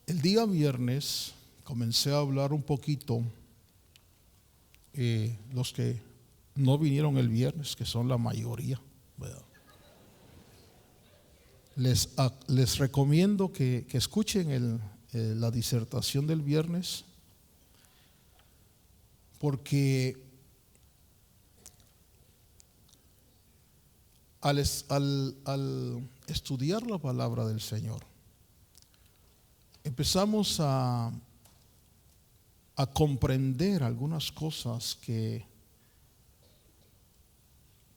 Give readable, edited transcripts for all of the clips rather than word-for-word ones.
El día viernes comencé a hablar un poquito, los que no vinieron el viernes, que son la mayoría, ¿verdad? Les recomiendo que escuchen la disertación del viernes, porque al estudiar la palabra del Señor, empezamos a comprender algunas cosas que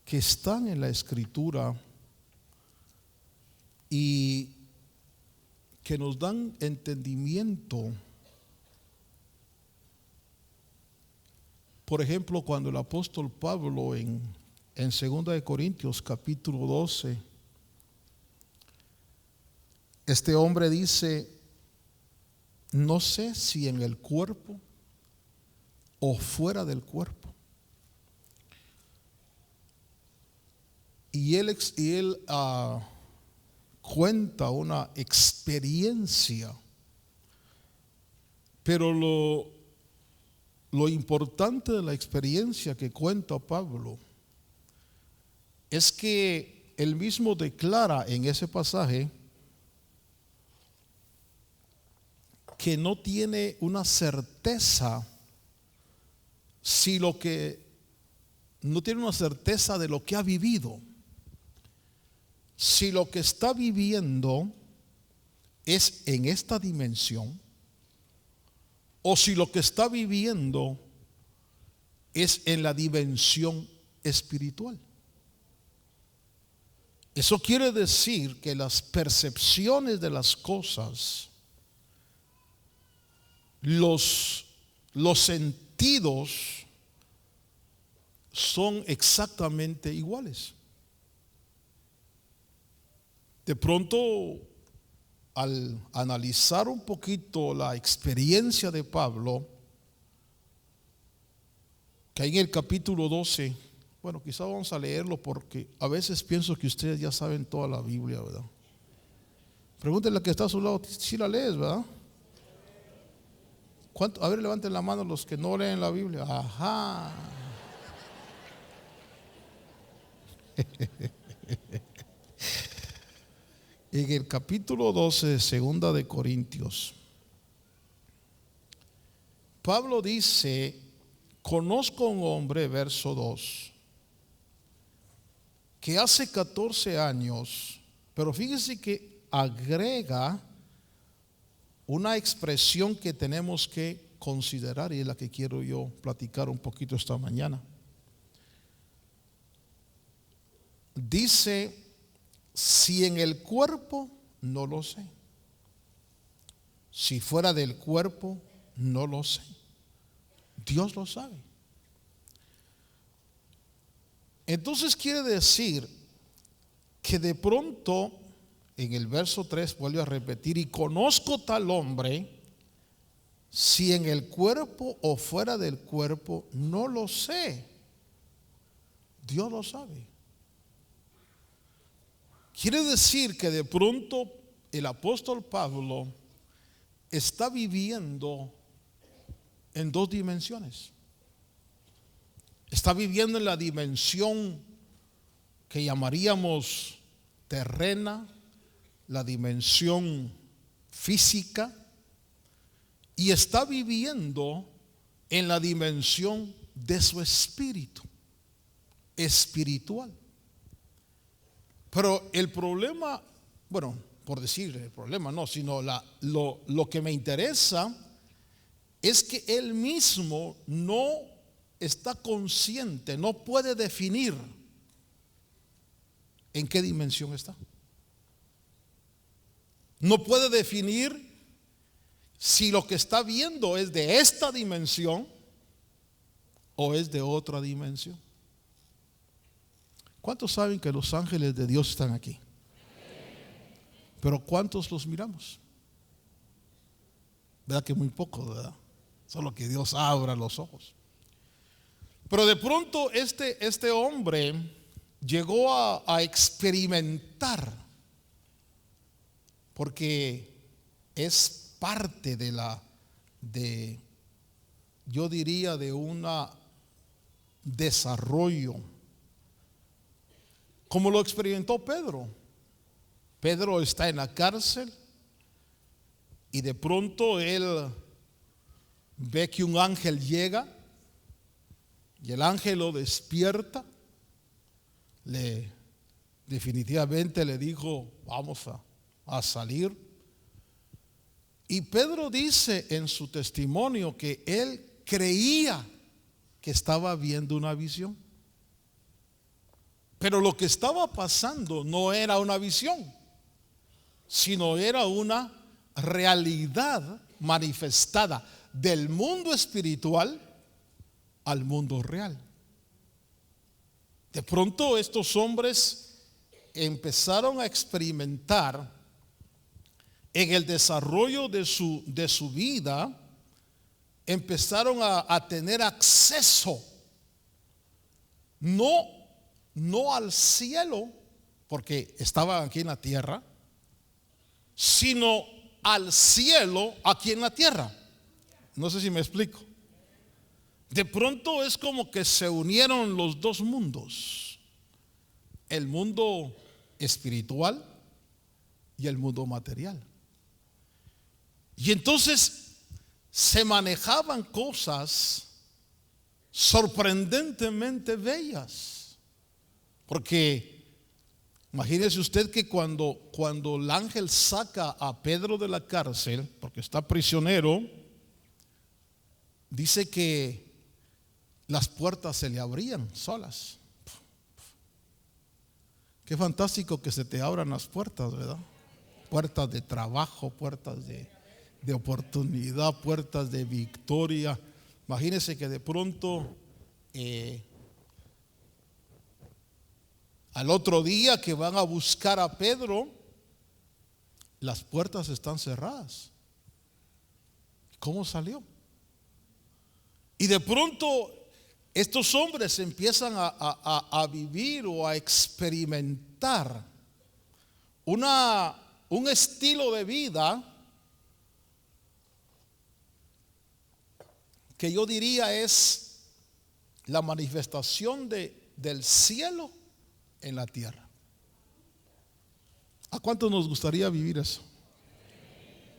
están en la Escritura y que nos dan entendimiento. Por ejemplo, cuando el apóstol Pablo en 2 de Corintios capítulo 12, este hombre dice: no sé si en el cuerpo o fuera del cuerpo. Y él cuenta una experiencia, pero lo importante de la experiencia que cuenta Pablo es que él mismo declara en ese pasaje que no tiene una certeza no tiene una certeza de lo que ha vivido, si lo que está viviendo es en esta dimensión o si lo que está viviendo es en la dimensión espiritual. Eso quiere decir que las percepciones de las cosas, los sentidos son exactamente iguales. De pronto, al analizar un poquito la experiencia de Pablo, que hay en el capítulo 12, bueno, quizá vamos a leerlo porque a veces pienso que ustedes ya saben toda la Biblia, ¿verdad? Pregúntenle al que está a su lado si la lees, ¿verdad? ¿Cuánto? A ver, levanten la mano los que no leen la Biblia. Ajá. En el capítulo 12 de 2 de Corintios, Pablo dice: conozco a un hombre, verso 2, que hace 14 años, pero fíjese que agrega una expresión que tenemos que considerar y es la que quiero yo platicar un poquito esta mañana. Dice: si en el cuerpo, no lo sé. Si fuera del cuerpo, no lo sé. Dios lo sabe. Entonces quiere decir que de pronto en el verso 3 vuelve a repetir: y conozco tal hombre, si en el cuerpo o fuera del cuerpo, no lo sé. Dios lo sabe. Quiere decir que de pronto el apóstol Pablo está viviendo en dos dimensiones. Está viviendo en la dimensión que llamaríamos terrena, la dimensión física, y está viviendo en la dimensión de su espíritu, espiritual. Pero el problema, bueno, por decir el problema no, sino lo que me interesa es que él mismo no está consciente, no puede definir en qué dimensión está. No puede definir si lo que está viendo es de esta dimensión o es de otra dimensión. ¿Cuántos saben que los ángeles de Dios están aquí? Pero ¿cuántos los miramos? ¿Verdad que muy poco, verdad? Solo que Dios abra los ojos. Pero de pronto este hombre llegó a experimentar, porque es parte yo diría, de un desarrollo, como lo experimentó Pedro. Pedro está en la cárcel y de pronto él ve que un ángel llega y el ángel lo despierta. Definitivamente le dijo: vamos a salir. Y Pedro dice en su testimonio que él creía que estaba viendo una visión, pero lo que estaba pasando no era una visión, sino era una realidad manifestada del mundo espiritual al mundo real. De pronto estos hombres empezaron a experimentar en el desarrollo de su vida, empezaron a tener acceso no al cielo, porque estaban aquí en la tierra, sino al cielo aquí en la tierra. No sé si me explico. De pronto es como que se unieron los dos mundos, el mundo espiritual y el mundo material. Y entonces se manejaban cosas sorprendentemente bellas, porque imagínese usted que cuando el ángel saca a Pedro de la cárcel, porque está prisionero, dice que las puertas se le abrían solas. Qué fantástico que se te abran las puertas, ¿verdad? Puertas de trabajo, puertas de oportunidad, puertas de victoria. Imagínense que de pronto al otro día que van a buscar a Pedro, las puertas están cerradas. ¿Cómo salió? Y de pronto estos hombres empiezan a vivir o a experimentar un estilo de vida que yo diría es la manifestación del cielo en la tierra. ¿A cuántos nos gustaría vivir eso?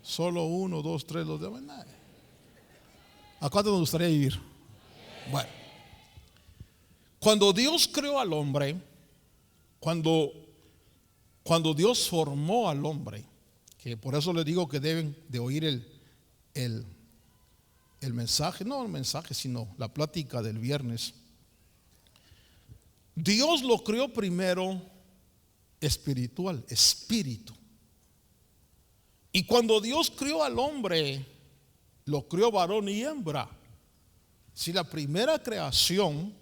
Solo 1, 2, 3, los demás. ¿A cuántos nos gustaría vivir? Bueno, cuando Dios creó al hombre, cuando Dios formó al hombre, que por eso les digo que deben de oír el mensaje, no el mensaje, sino la plática del viernes. Dios lo creó primero espiritual, espíritu. Y cuando Dios creó al hombre, lo creó varón y hembra. Si la primera creación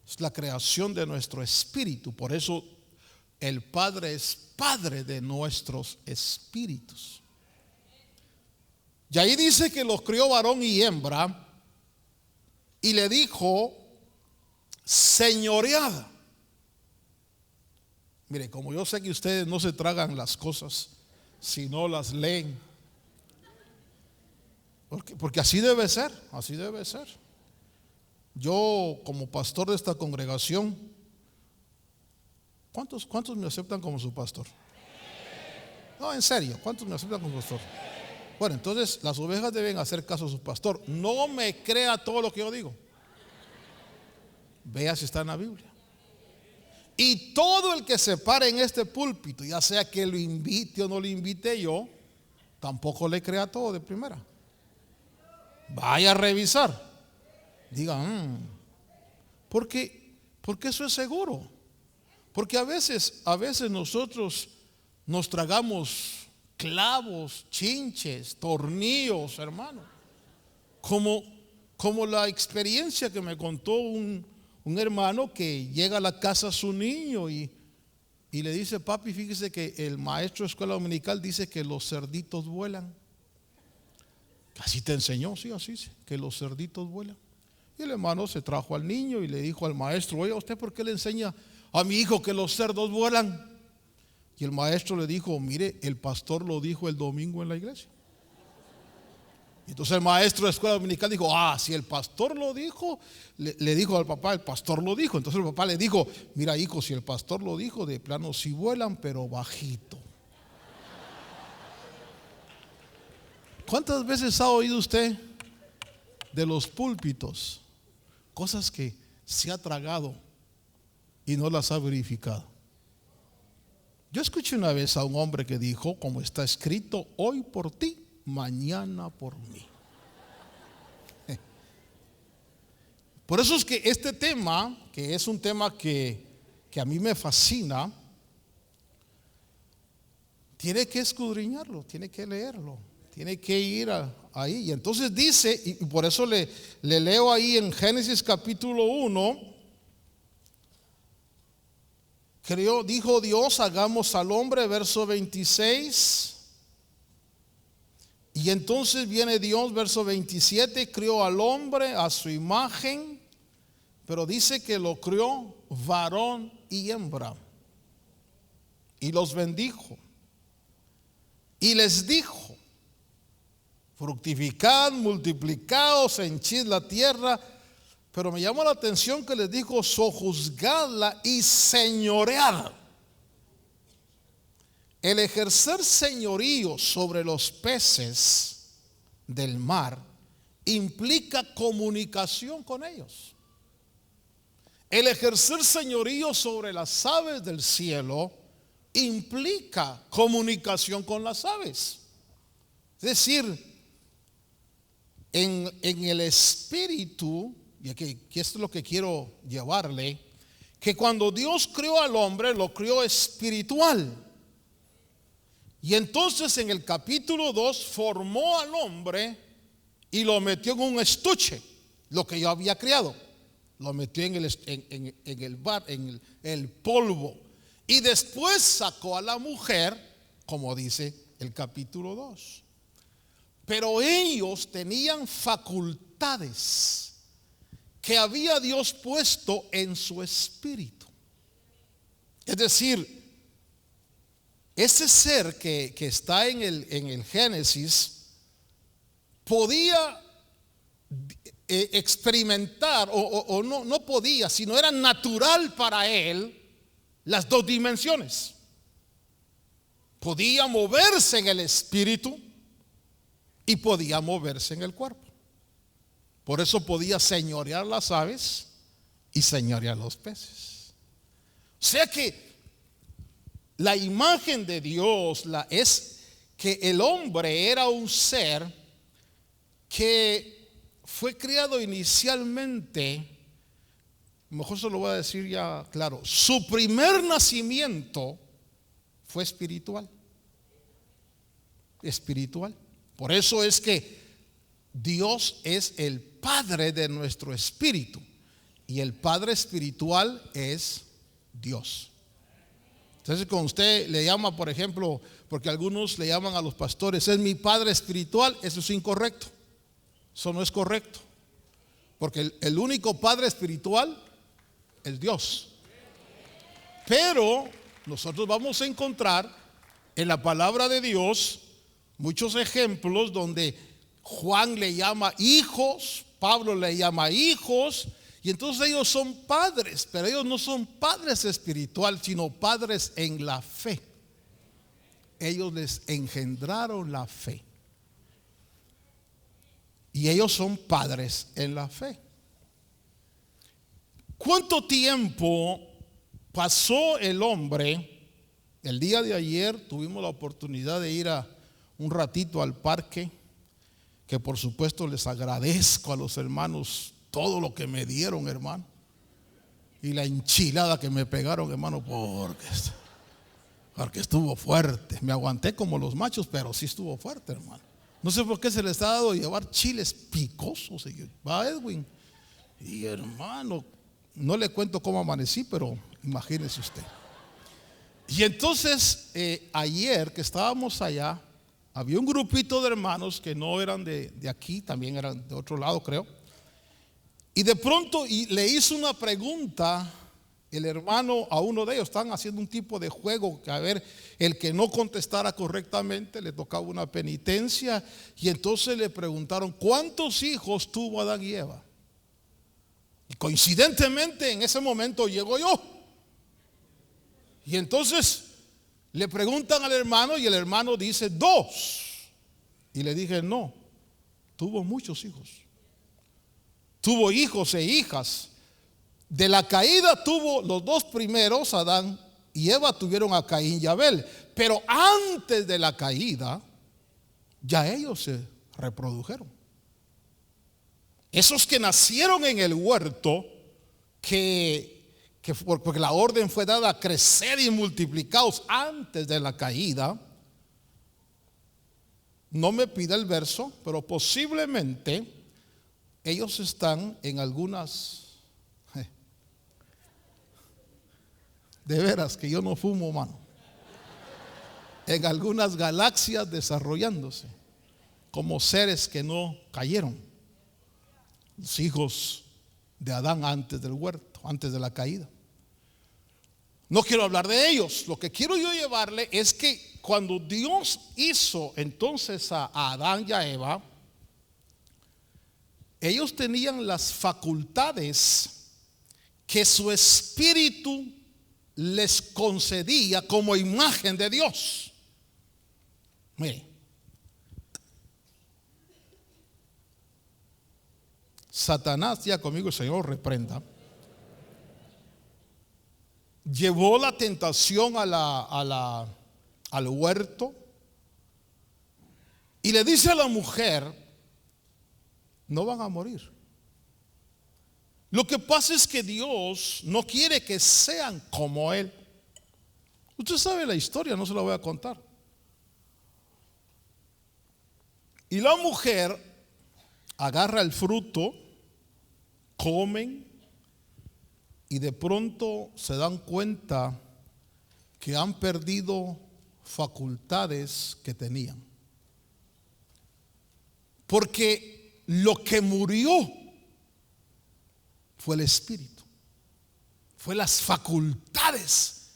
es la creación de nuestro espíritu, por eso el Padre es Padre de nuestros espíritus. Y ahí dice que los crió varón y hembra y le dijo: señoread. Mire, como yo sé que ustedes no se tragan las cosas si no las leen, porque así debe ser, así debe ser. Yo como pastor de esta congregación, ¿cuántos me aceptan como su pastor? No, en serio, ¿cuántos me aceptan como pastor? Bueno, entonces las ovejas deben hacer caso a su pastor. No me crea todo lo que yo digo. Vea si está en la Biblia. Y todo el que se pare en este púlpito, ya sea que lo invite o no lo invite yo, tampoco le crea todo de primera. Vaya a revisar. Diga, porque eso es seguro. Porque a veces nosotros nos tragamos clavos, chinches, tornillos, hermano. Como la experiencia que me contó un hermano que llega a la casa a su niño y le dice: papi, fíjese que el maestro de escuela dominical dice que los cerditos vuelan. Así te enseñó, sí, así, que los cerditos vuelan. Y el hermano se trajo al niño y le dijo al maestro: oye, ¿usted por qué le enseña a mi hijo que los cerdos vuelan? Y el maestro le dijo: mire, el pastor lo dijo el domingo en la iglesia. Entonces el maestro de escuela dominical dijo, si el pastor lo dijo, le dijo al papá, el pastor lo dijo. Entonces el papá le dijo, mira hijo, si el pastor lo dijo, de plano sí vuelan, pero bajito. ¿Cuántas veces ha oído usted de los púlpitos cosas que se ha tragado y no las ha verificado? Yo escuché una vez a un hombre que dijo, como está escrito, hoy por ti, mañana por mí. Por eso es que este tema, que es un tema que a mí me fascina, tiene que escudriñarlo, tiene que leerlo, tiene que ir ahí. Y entonces dice, y por eso le leo ahí en Génesis capítulo 1, dijo Dios, hagamos al hombre, verso 26. Y entonces viene Dios, verso 27, crió al hombre a su imagen, pero dice que lo crió varón y hembra. Y los bendijo. Y les dijo, fructificad, multiplicaos, henchid la tierra. Pero me llamó la atención que les dijo, sojuzgadla y señoread. El ejercer señorío sobre los peces del mar implica comunicación con ellos. El ejercer señorío sobre las aves del cielo implica comunicación con las aves. Es decir, en el espíritu, y aquí esto es lo que quiero llevarle, que cuando Dios creó al hombre, lo creó espiritual. Y entonces en el capítulo 2 formó al hombre y lo metió en un estuche, lo que yo había creado. Lo metió en el polvo. Y después sacó a la mujer, como dice el capítulo 2. Pero ellos tenían facultades que había Dios puesto en su espíritu. Es decir, ese ser que está en el Génesis podía experimentar, o no podía, sino era natural para él las dos dimensiones. Podía moverse en el espíritu y podía moverse en el cuerpo. Por eso podía señorear las aves y señorear los peces. O sea que la imagen de Dios es que el hombre era un ser que fue creado inicialmente, mejor se lo voy a decir ya claro, su primer nacimiento fue espiritual. Espiritual. Por eso es que Dios es el Padre de nuestro espíritu y el Padre espiritual es Dios. Entonces cuando usted le llama, por ejemplo, porque algunos le llaman a los pastores, es mi Padre espiritual, eso es incorrecto. Eso no es correcto. Porque el único Padre espiritual es Dios. Pero nosotros vamos a encontrar en la palabra de Dios muchos ejemplos donde Juan le llama hijos, Pablo le llama hijos, y entonces ellos son padres, pero ellos no son padres espirituales, sino padres en la fe. Ellos les engendraron la fe. Y ellos son padres en la fe. ¿Cuánto tiempo pasó el hombre? El día de ayer tuvimos la oportunidad de ir un ratito al parque, que por supuesto les agradezco a los hermanos todo lo que me dieron, hermano, y la enchilada que me pegaron, hermano, porque estuvo fuerte. Me aguanté como los machos, pero sí estuvo fuerte, hermano. No sé por qué se les ha dado llevar chiles picosos. Va Edwin. Y hermano, no le cuento cómo amanecí, pero imagínese usted. Y entonces, ayer que estábamos allá, había un grupito de hermanos que no eran de aquí, también eran de otro lado, creo. Y de pronto le hizo una pregunta el hermano, a uno de ellos, están haciendo un tipo de juego que a ver, el que no contestara correctamente le tocaba una penitencia, y entonces le preguntaron ¿cuántos hijos tuvo Adán y Eva? Y coincidentemente en ese momento llego yo, y entonces le preguntan al hermano y el hermano dice 2, y le dije no, tuvo muchos hijos, tuvo hijos e hijas. De la caída tuvo los 2 primeros, Adán y Eva tuvieron a Caín y Abel, pero antes de la caída ya ellos se reprodujeron. Esos que nacieron en el huerto, porque la orden fue dada a crecer y multiplicados antes de la caída. No me pida el verso, pero posiblemente ellos están en algunas, de veras que yo no fumo, mano, en algunas galaxias desarrollándose como seres que no cayeron, los hijos de Adán antes del huerto, antes de la caída. No quiero hablar de ellos. Lo que quiero yo llevarle es que cuando Dios hizo entonces a Adán y a Eva, ellos tenían las facultades que su espíritu les concedía como imagen de Dios. Mire, Satanás, ya conmigo, el Señor reprenda, llevó la tentación al huerto y le dice a la mujer: no van a morir. Lo que pasa es que Dios no quiere que sean como Él. Usted sabe la historia, no se la voy a contar. Y la mujer agarra el fruto, comen, y de pronto se dan cuenta que han perdido facultades que tenían. Porque lo que murió fue el espíritu, fue las facultades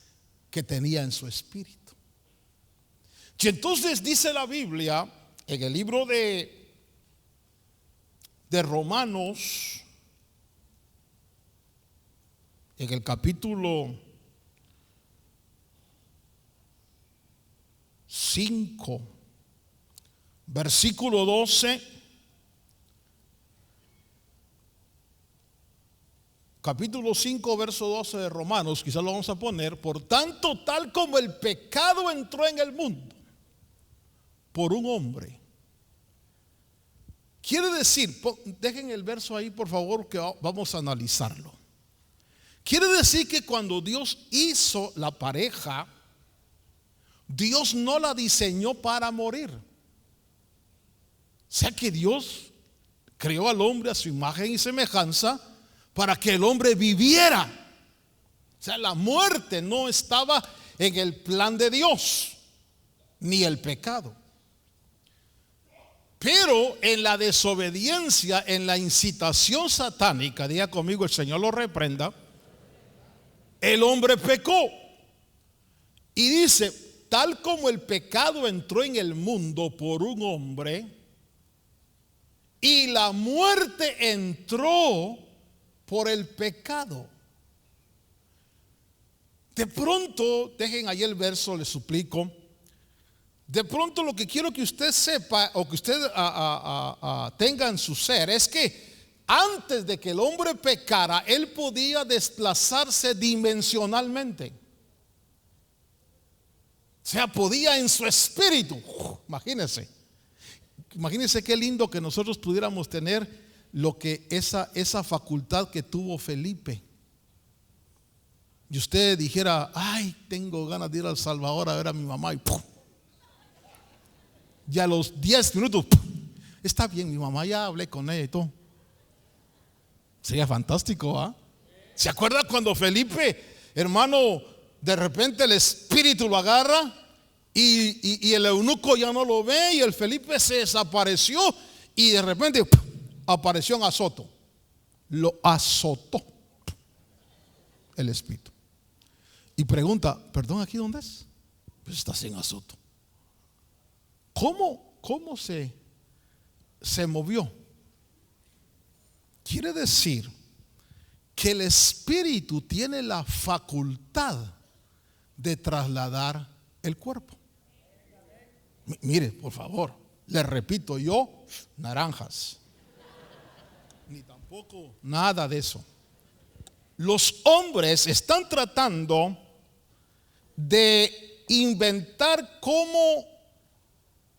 que tenía en su espíritu. Y entonces dice la Biblia en el libro de Romanos, en el capítulo 5, versículo 12. Capítulo 5, verso 12 de Romanos, quizás lo vamos a poner. Por tanto, tal como el pecado entró en el mundo por un hombre. Quiere decir, dejen el verso ahí por favor, que vamos a analizarlo. Quiere decir que cuando Dios hizo la pareja, Dios no la diseñó para morir. O sea que Dios creó al hombre a su imagen y semejanza para que el hombre viviera. O sea, la muerte no estaba en el plan de Dios, ni el pecado. Pero en la desobediencia, en la incitación satánica, diga conmigo, el Señor lo reprenda, el hombre pecó. Y dice, tal como el pecado entró en el mundo por un hombre, y la muerte entró por el pecado. De pronto, dejen ahí el verso, les suplico. De pronto lo que quiero que usted sepa o que usted tenga en su ser es que antes de que el hombre pecara, él podía desplazarse dimensionalmente. O sea, podía en su espíritu. Imagínense qué lindo que nosotros pudiéramos tener lo que esa facultad que tuvo Felipe. Y usted dijera, ay, tengo ganas de ir al Salvador a ver a mi mamá, y ¡pum! Y a los 10 minutos, ¡pum! Está bien, mi mamá, ya hablé con ella y todo. Sería fantástico, ¿ah? ¿Se acuerda cuando Felipe, hermano, de repente el espíritu lo agarra y el eunuco ya no lo ve y el Felipe se desapareció y de repente ¡pum! Apareció en Azoto? Lo azotó. el espíritu. Y pregunta, perdón, ¿aquí dónde es? Pues estás en Azoto. ¿Cómo se movió? Quiere decir que el espíritu tiene la facultad de trasladar el cuerpo. Mire, por favor, le repito, yo, naranjas, ni tampoco nada de eso. Los hombres están tratando de inventar cómo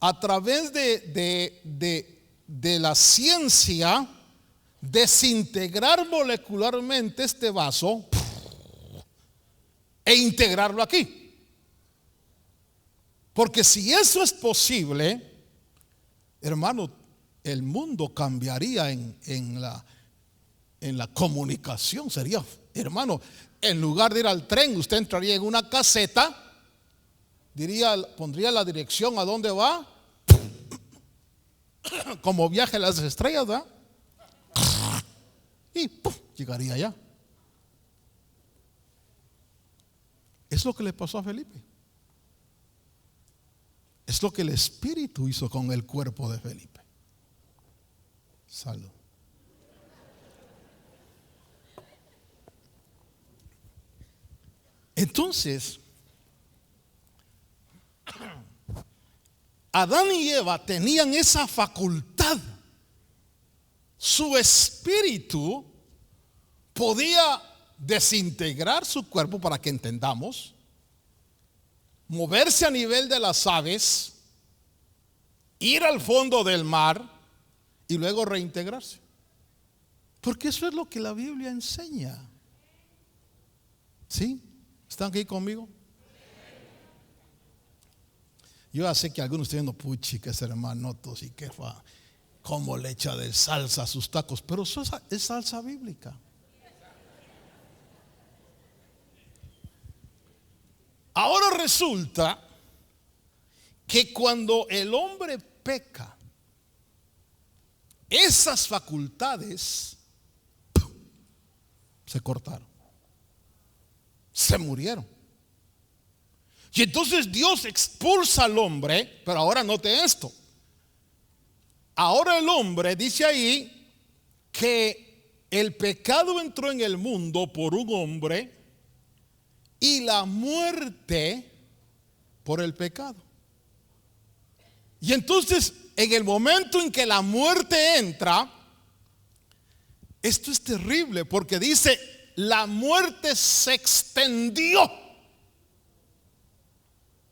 a través de la ciencia desintegrar molecularmente este vaso e integrarlo aquí. Porque si eso es posible, hermano, el mundo cambiaría en la comunicación. Sería, hermano, en lugar de ir al tren, usted entraría en una caseta, pondría la dirección a dónde va, como Viaje a las Estrellas, ¿verdad? Y llegaría allá. Es lo que le pasó a Felipe. Es lo que el Espíritu hizo con el cuerpo de Felipe. Salud. Entonces, Adán y Eva tenían esa facultad. Su espíritu podía desintegrar su cuerpo, para que entendamos, moverse a nivel de las aves, ir al fondo del mar y luego reintegrarse. Porque eso es lo que la Biblia enseña. ¿Sí? ¿Están aquí conmigo? Yo ya sé que algunos están diciendo, puchi, que es hermanotos y que fa, cómo le echa de salsa a sus tacos. Pero eso es salsa bíblica. Ahora resulta que cuando el hombre peca, esas facultades se cortaron, se murieron. Y entonces Dios expulsa al hombre. Pero ahora note esto. Ahora el hombre, dice ahí, que el pecado entró en el mundo por un hombre y la muerte por el pecado. Y entonces, en el momento en que la muerte entra, esto es terrible, porque dice, la muerte se extendió.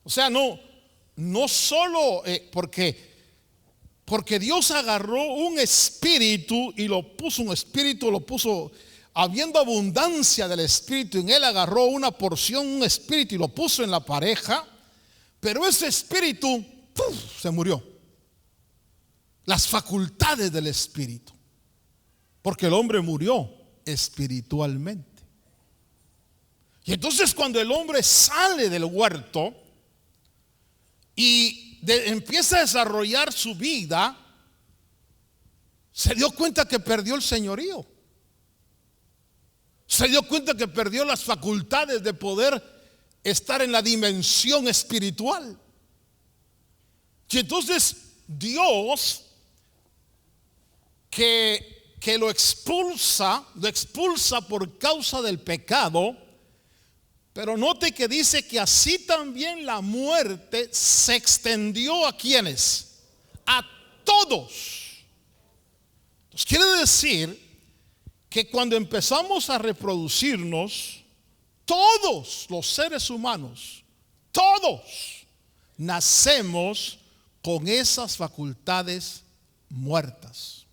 O sea, no solo porque Dios agarró un espíritu y lo puso, habiendo abundancia del espíritu en él, agarró una porción, un espíritu, y lo puso en la pareja. Pero ese espíritu se murió. Las facultades del espíritu, porque el hombre murió espiritualmente. Y entonces, cuando el hombre sale del huerto y empieza a desarrollar su vida, se dio cuenta que perdió el señorío. Se dio cuenta que perdió las facultades de poder estar en la dimensión espiritual. Y entonces Dios, que lo expulsa por causa del pecado. Pero note que dice que así también la muerte se extendió ¿a quiénes? A todos. Entonces quiere decir que cuando empezamos a reproducirnos, todos los seres humanos, todos nacemos con esas facultades muertas.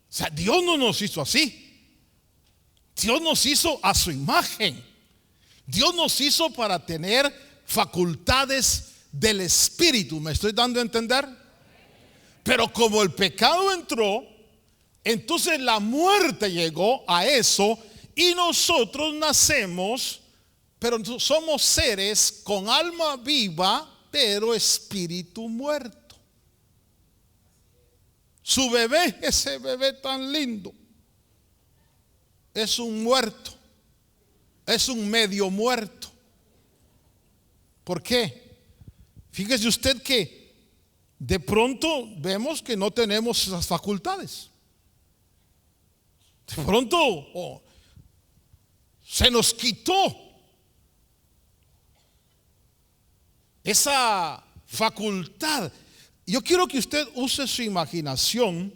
O sea, Dios no nos hizo así. Dios nos hizo a su imagen. Dios nos hizo para tener facultades del espíritu. ¿Me estoy dando a entender? Pero como el pecado entró, entonces la muerte llegó a eso, y nosotros nacemos, pero somos seres con alma viva, pero espíritu muerto. Su bebé, ese bebé tan lindo, es un muerto. es un medio muerto. ¿Por qué? Fíjese usted que de pronto vemos que no tenemos esas facultades. De pronto se nos quitó esa facultad. Yo quiero que usted use su imaginación.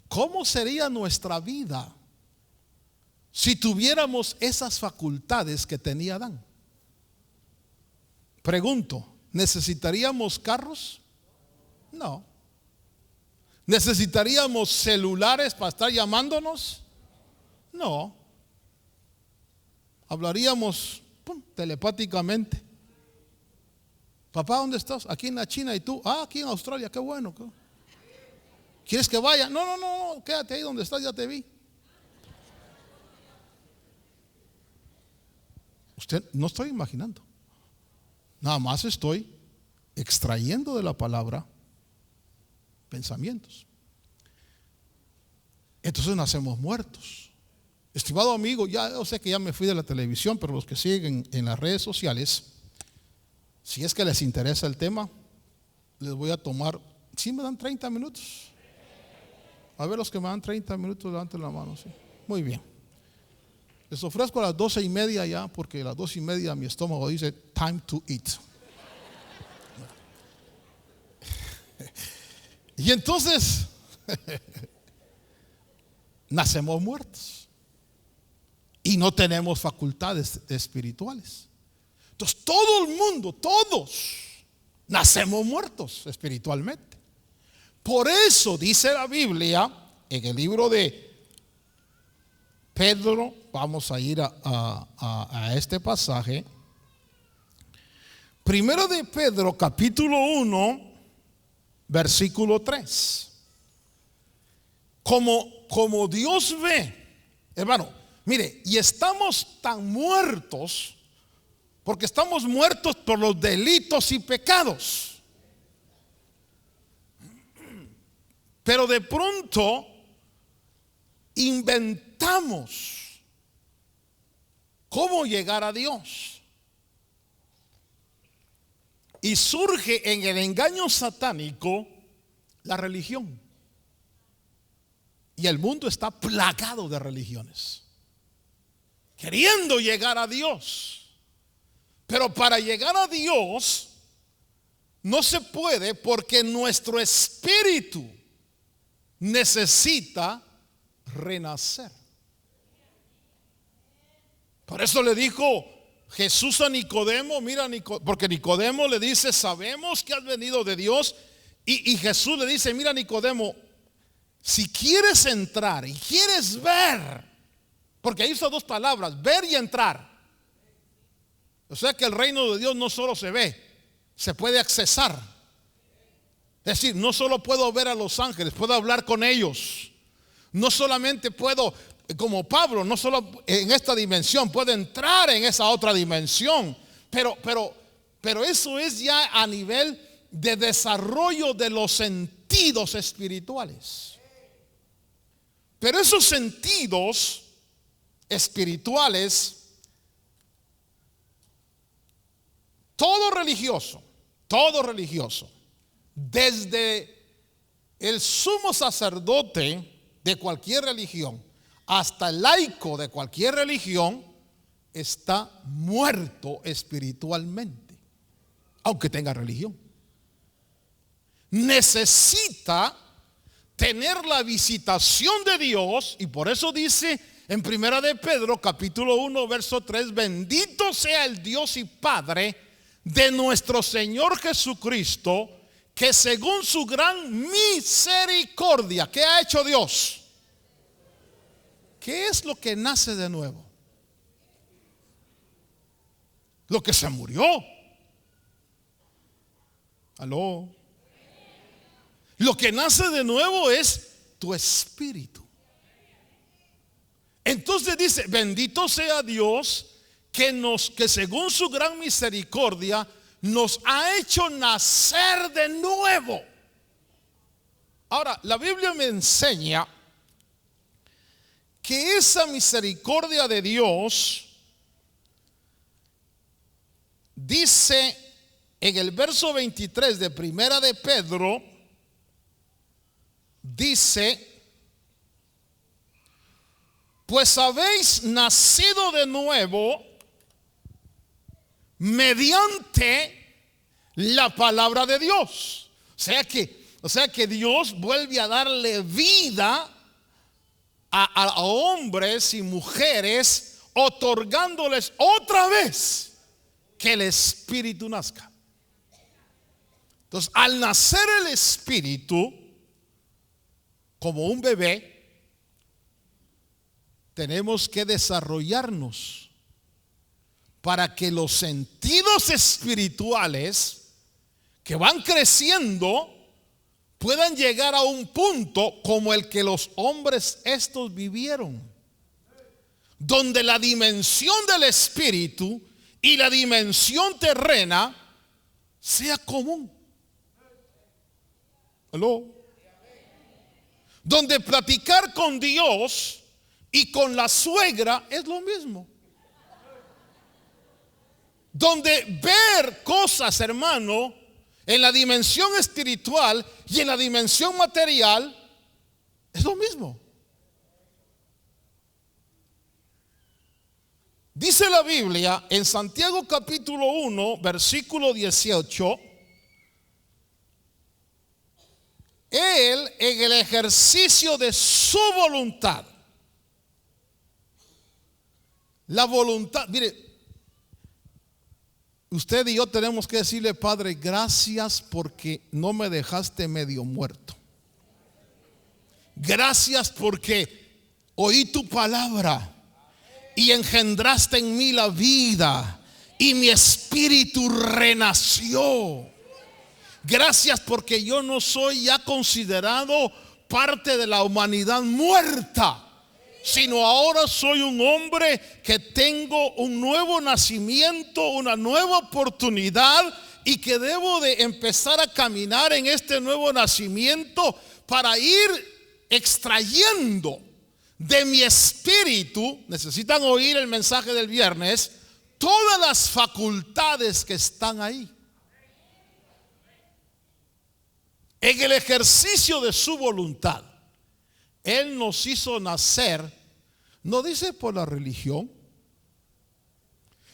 ¿Cómo sería nuestra vida si tuviéramos esas facultades que tenía Adán? Pregunto, ¿necesitaríamos carros? No. ¿Necesitaríamos celulares para estar llamándonos? No. Hablaríamos telepáticamente. Papá, ¿dónde estás? Aquí en la China. ¿Y tú? Aquí en Australia. Qué bueno. ¿Quieres que vaya? No, quédate ahí donde estás, ya te vi. Usted, no estoy imaginando. Nada más estoy extrayendo de la palabra pensamientos. Entonces nacemos muertos. Estimado amigo, ya yo sé que ya me fui de la televisión, pero los que siguen en las redes sociales, si es que les interesa el tema, les voy a tomar, si me dan 30 minutos. A ver, los que me dan 30 minutos, levanten la mano. ¿Sí? Muy bien. Les ofrezco a las 12:30 ya, porque a las 12:30 mi estómago dice time to eat. Y entonces nacemos muertos y no tenemos facultades espirituales. Entonces todo el mundo, todos nacemos muertos espiritualmente. Por eso dice la Biblia en el libro de Pedro, vamos a ir a este pasaje. Primero de Pedro, capítulo 1, versículo 3. Como Dios ve, hermano, mire, y estamos tan muertos, porque estamos muertos por los delitos y pecados. Pero de pronto inventamos cómo llegar a Dios. Y surge en el engaño satánico la religión. Y el mundo está plagado de religiones, queriendo llegar a Dios. Pero para llegar a Dios no se puede, porque nuestro espíritu necesita renacer. Por eso le dijo Jesús a Nicodemo, mira, porque Nicodemo le dice, sabemos que has venido de Dios. Y Jesús le dice, mira, Nicodemo, si quieres entrar y quieres ver, porque ahí son dos palabras, ver y entrar. O sea que el reino de Dios no solo se ve, se puede accesar. Es decir, no solo puedo ver a los ángeles, puedo hablar con ellos. No solamente puedo, como Pablo, no solo en esta dimensión, puedo entrar en esa otra dimensión. Pero eso es ya a nivel de desarrollo de los sentidos espirituales. Pero esos sentidos espirituales, todo religioso, desde el sumo sacerdote de cualquier religión hasta el laico de cualquier religión, está muerto espiritualmente, aunque tenga religión. Necesita tener la visitación de Dios, y por eso dice en Primera de Pedro capítulo 1 verso 3, bendito sea el Dios y Padre de nuestro Señor Jesucristo, que según su gran misericordia, ¿qué ha hecho Dios? ¿Qué es lo que nace de nuevo? Lo que se murió. ¿Aló? Lo que nace de nuevo es tu espíritu. Entonces dice, bendito sea Dios que según su gran misericordia nos ha hecho nacer de nuevo. Ahora, la Biblia me enseña que esa misericordia de Dios dice en el verso 23 de Primera de Pedro, dice: pues habéis nacido de nuevo mediante la palabra de Dios. O sea que Dios vuelve a darle vida a hombres y mujeres, otorgándoles otra vez que el Espíritu nazca. Entonces, al nacer el Espíritu como un bebé, tenemos que desarrollarnos para que los sentidos espirituales que van creciendo puedan llegar a un punto como el que los hombres estos vivieron, donde la dimensión del espíritu y la dimensión terrena sea común. ¿Aló? Donde platicar con Dios y con la suegra es lo mismo. Donde ver cosas, hermano, en la dimensión espiritual y en la dimensión material es lo mismo. Dice la Biblia en Santiago capítulo 1, versículo 18: Él, en el ejercicio de su voluntad. La voluntad, mire, usted y yo tenemos que decirle: Padre, gracias porque no me dejaste medio muerto. Gracias porque oí tu palabra y engendraste en mí la vida y mi espíritu renació. Gracias porque yo no soy ya considerado parte de la humanidad muerta, sino ahora soy un hombre que tengo un nuevo nacimiento, una nueva oportunidad, y que debo de empezar a caminar en este nuevo nacimiento para ir extrayendo de mi espíritu. Necesitan oír el mensaje del viernes, todas las facultades que están ahí. En el ejercicio de su voluntad, Él nos hizo nacer. No dice por la religión,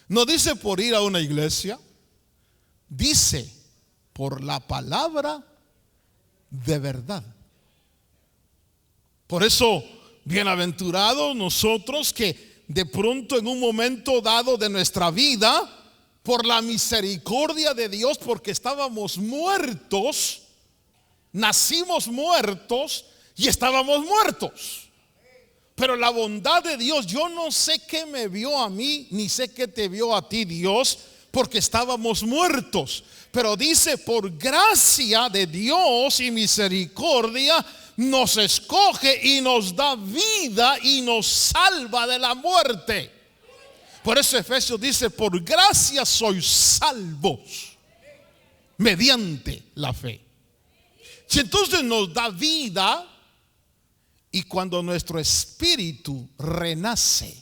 no dice por ir a una iglesia, dice por la palabra de verdad. Por eso, bienaventurados nosotros que de pronto en un momento dado de nuestra vida, por la misericordia de Dios, porque estábamos muertos, nacimos muertos y estábamos muertos. Pero la bondad de Dios, yo no sé qué me vio a mí, ni sé qué te vio a ti, Dios, porque estábamos muertos. Pero dice: por gracia de Dios y misericordia nos escoge y nos da vida y nos salva de la muerte. Por eso Efesios dice: por gracia sois salvos mediante la fe. Si entonces nos da vida, y cuando nuestro espíritu renace,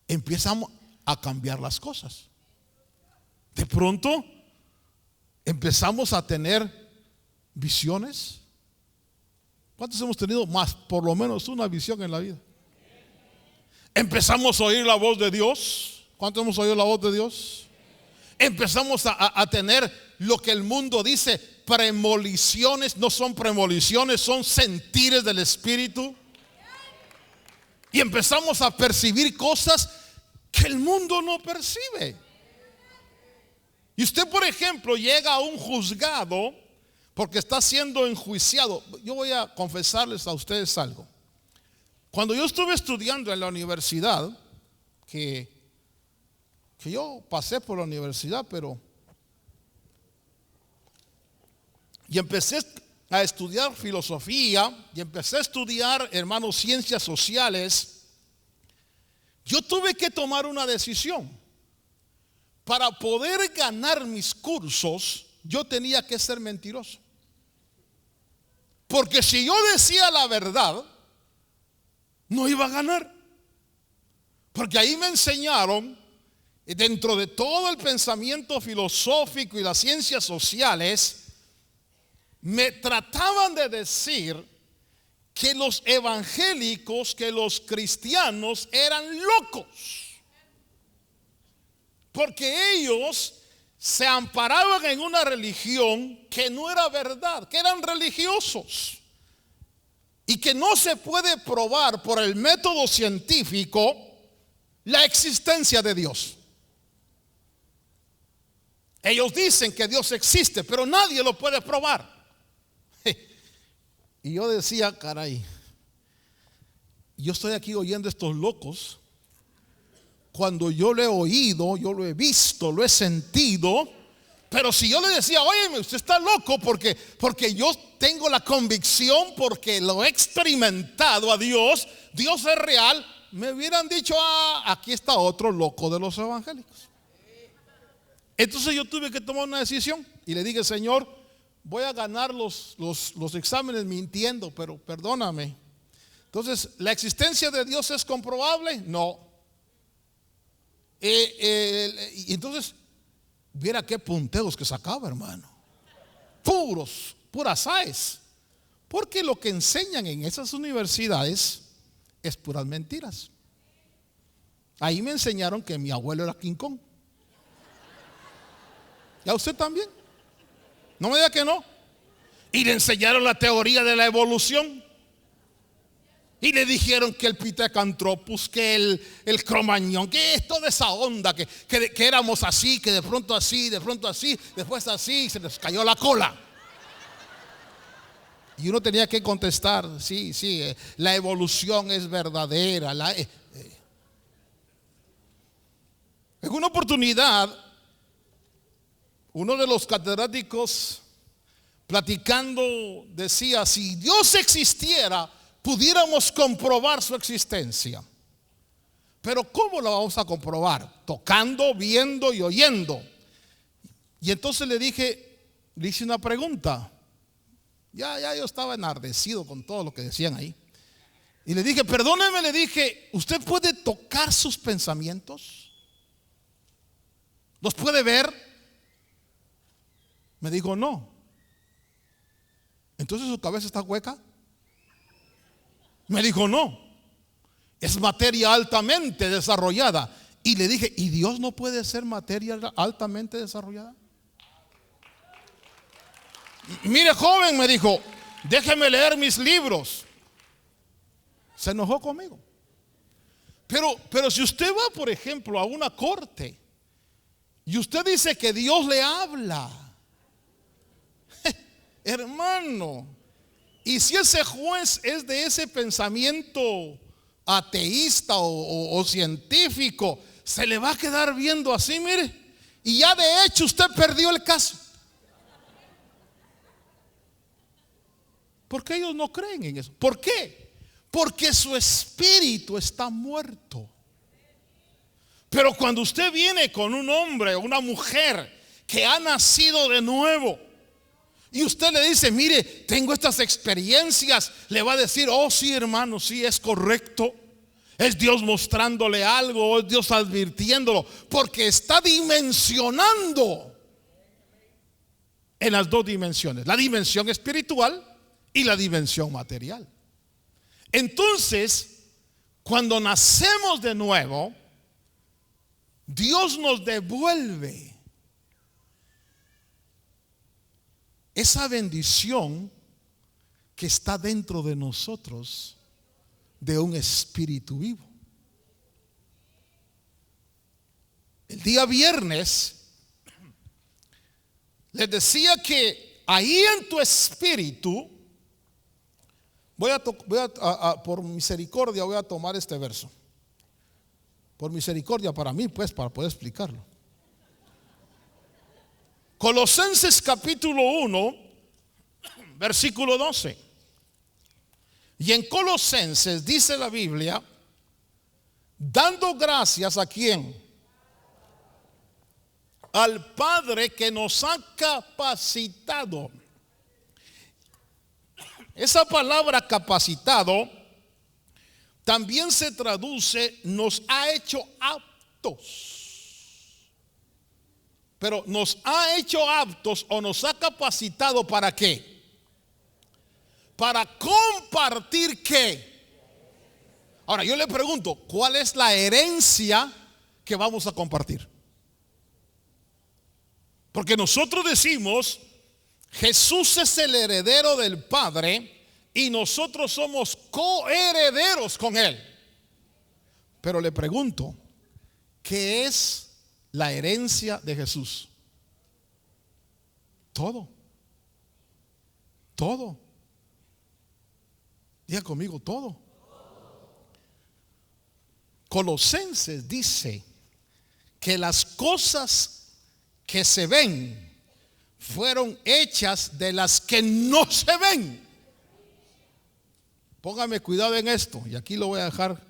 empezamos a cambiar las cosas. De pronto empezamos a tener visiones. ¿Cuántos hemos tenido más, por lo menos una visión en la vida? Empezamos a oír la voz de Dios. ¿Cuántos hemos oído la voz de Dios? Empezamos a tener lo que el mundo dice premoniciones. No son premoniciones, son sentires del espíritu. Y empezamos a percibir cosas que el mundo no percibe. Y usted, por ejemplo, llega a un juzgado porque está siendo enjuiciado. Yo voy a confesarles a ustedes algo. Cuando yo estuve estudiando en la universidad, que yo pasé por la universidad, y empecé a estudiar filosofía, y empecé a estudiar, hermanos, ciencias sociales. Yo tuve que tomar una decisión. Para poder ganar mis cursos, yo tenía que ser mentiroso. Porque si yo decía la verdad, no iba a ganar. Porque ahí me enseñaron dentro de todo el pensamiento filosófico y las ciencias sociales, me trataban de decir que los evangélicos, que los cristianos eran locos, porque ellos se amparaban en una religión que no era verdad, que eran religiosos y que no se puede probar por el método científico la existencia de Dios. Ellos dicen que Dios existe, pero nadie lo puede probar. Y yo decía, caray, yo estoy aquí oyendo a estos locos cuando yo lo he oído, yo lo he visto, lo he sentido. Pero si yo le decía, óyeme, usted está loco porque yo tengo la convicción, porque lo he experimentado a Dios, Dios es real, me hubieran dicho, aquí está otro loco de los evangélicos. Entonces yo tuve que tomar una decisión y le dije, Señor, voy a ganar los exámenes mintiendo, pero perdóname. Entonces, ¿la existencia de Dios es comprobable? No. Y entonces, viera qué punteos que sacaba, hermano. Puras AES. Porque lo que enseñan en esas universidades es puras mentiras. Ahí me enseñaron que mi abuelo era King Kong. ¿Y a usted también? No me diga que no. Y le enseñaron la teoría de la evolución. Y le dijeron que el Pithecanthropus, que el Cromañón, que es toda esa onda, que éramos así, que de pronto así, después así, y se les cayó la cola. Y uno tenía que contestar, sí, la evolución es verdadera. En una oportunidad, uno de los catedráticos platicando decía, si Dios existiera, pudiéramos comprobar su existencia. Pero ¿cómo lo vamos a comprobar? Tocando, viendo y oyendo. Y entonces le hice una pregunta. Ya yo estaba enardecido con todo lo que decían ahí. Y le dije, perdóneme, le dije, ¿usted puede tocar sus pensamientos? ¿Los puede ver? Me dijo, no. Entonces su cabeza está hueca. Me dijo, no, es materia altamente desarrollada. Y le dije, ¿y Dios no puede ser materia altamente desarrollada? Mire, joven, me dijo, déjeme leer mis libros. Se enojó conmigo. Pero si usted va, por ejemplo, a una corte y usted dice que Dios le habla, hermano, y si ese juez es de ese pensamiento ateísta o científico, se le va a quedar viendo así, mire, y ya de hecho usted perdió el caso. Porque ellos no creen en eso. ¿Por qué? Porque su espíritu está muerto. Pero cuando usted viene con un hombre o una mujer que ha nacido de nuevo, y usted le dice, mire, tengo estas experiencias, le va a decir, oh sí, hermano, sí, es correcto. Es Dios mostrándole algo, es Dios advirtiéndolo, porque está dimensionando en las dos dimensiones, la dimensión espiritual y la dimensión material. Entonces, cuando nacemos de nuevo, Dios nos devuelve esa bendición que está dentro de nosotros de un espíritu vivo. El día viernes les decía que ahí en tu espíritu, por misericordia voy a tomar este verso. Por misericordia para mí, pues, para poder explicarlo. Colosenses capítulo 1, versículo 12. Y en Colosenses dice la Biblia, dando gracias a quién, al Padre que nos ha capacitado. Esa palabra capacitado también se traduce, nos ha hecho aptos. Pero nos ha hecho aptos o nos ha capacitado ¿para qué? Para compartir ¿qué? Ahora yo le pregunto, ¿cuál es la herencia que vamos a compartir? Porque nosotros decimos, Jesús es el heredero del Padre y nosotros somos coherederos con Él. Pero le pregunto, ¿qué es la herencia de Jesús? Todo. Todo. Diga conmigo, todo. Colosenses dice que las cosas que se ven fueron hechas de las que no se ven. Póngame cuidado en esto, y aquí lo voy a dejar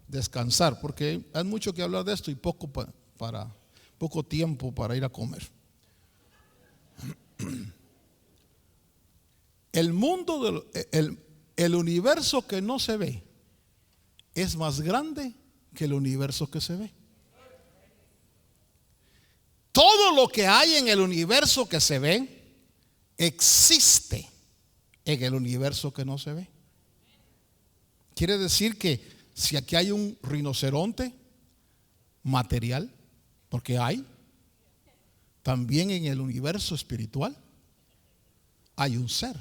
descansar, porque hay mucho que hablar de esto y poco tiempo para ir a comer. El mundo, el universo que no se ve es más grande que el universo que se ve. Todo lo que hay en el universo que se ve existe en el universo que no se ve. Quiere decir que si aquí hay un rinoceronte material, porque hay, también en el universo espiritual hay un ser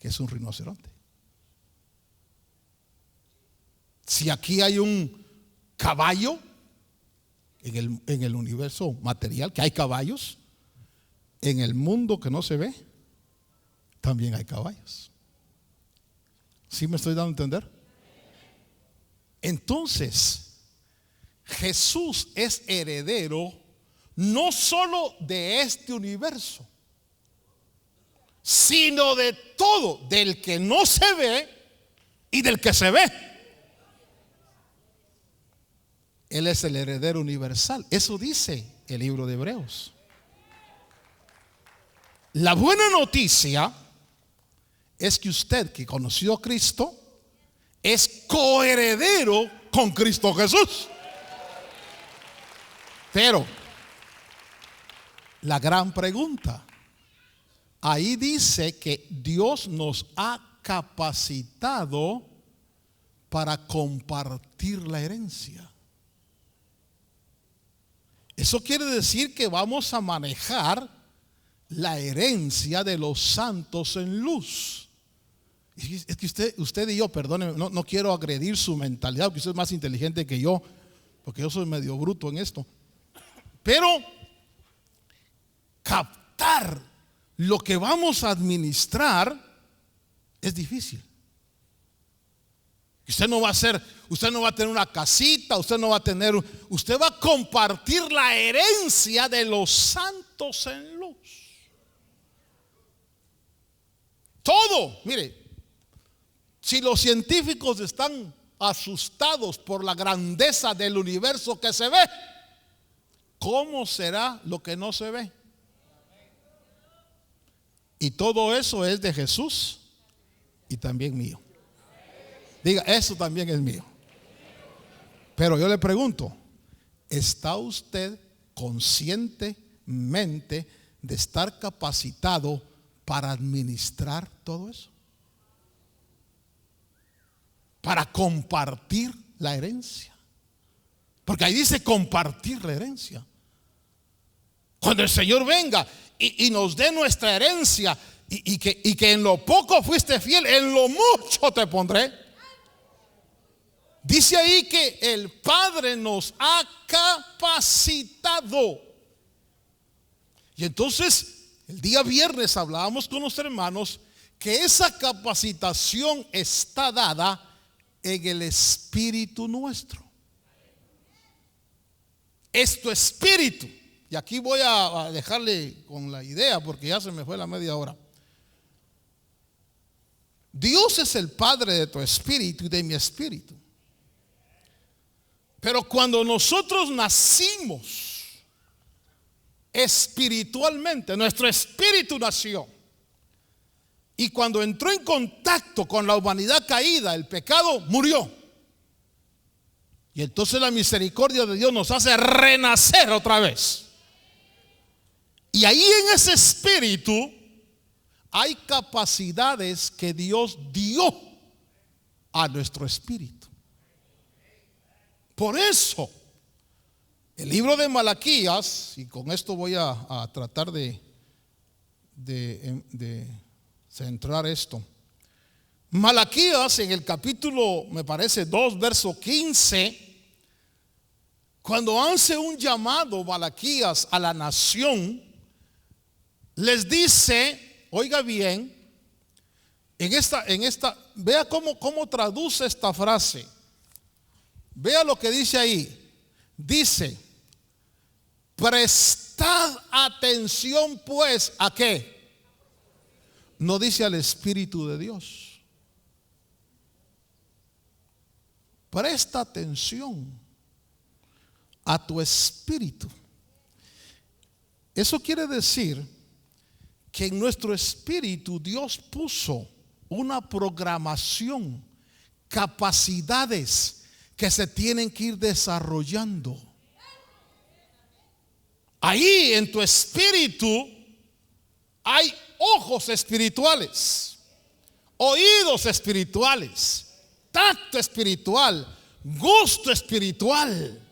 que es un rinoceronte. Si aquí hay un caballo en el universo material, que hay caballos, en el mundo que no se ve también hay caballos. ¿Sí me estoy dando a entender? Entonces, Jesús es heredero no solo de este universo, sino de todo, del que no se ve y del que se ve. Él es el heredero universal. Eso dice el libro de Hebreos. La buena noticia es que usted que conoció a Cristo es coheredero con Cristo Jesús. Pero la gran pregunta, ahí dice que Dios nos ha capacitado para compartir la herencia. Eso quiere decir que vamos a manejar la herencia de los santos en luz. Es que usted y yo, perdóneme, no quiero agredir su mentalidad, porque usted es más inteligente que yo, porque yo soy medio bruto en esto. Pero captar lo que vamos a administrar es difícil. Usted no va a tener una casita, usted va a compartir la herencia de los santos en luz. Todo, mire, si los científicos están asustados por la grandeza del universo que se ve, ¿cómo será lo que no se ve? Y todo eso es de Jesús y también mío. Diga, eso también es mío. Pero yo le pregunto, ¿está usted conscientemente de estar capacitado para administrar todo eso? Para compartir la herencia. Porque ahí dice compartir la herencia. Cuando el Señor venga y nos dé nuestra herencia y que en lo poco fuiste fiel, en lo mucho te pondré. Dice ahí que el Padre nos ha capacitado. Y entonces el día viernes hablábamos con los hermanos que esa capacitación está dada en el espíritu nuestro. Es tu espíritu. Y aquí voy a dejarle con la idea porque ya se me fue la media hora. Dios es el Padre de tu espíritu y de mi espíritu. Pero cuando nosotros nacimos espiritualmente, nuestro espíritu nació. Y cuando entró en contacto con la humanidad caída, el pecado murió. Y entonces la misericordia de Dios nos hace renacer otra vez. Y ahí en ese espíritu hay capacidades que Dios dio a nuestro espíritu. Por eso, el libro de Malaquías, y con esto voy a tratar de centrar esto. Malaquías en el capítulo, me parece 2, verso 15, cuando hace un llamado Malaquías a la nación, les dice, oiga bien, vea cómo traduce esta frase. Vea lo que dice ahí. Dice, prestad atención pues, ¿a qué? No dice al Espíritu de Dios. Presta atención a tu espíritu. Eso quiere decir que en nuestro espíritu Dios puso una programación, capacidades que se tienen que ir desarrollando. Ahí en tu espíritu hay ojos espirituales, oídos espirituales, tacto espiritual, gusto espiritual.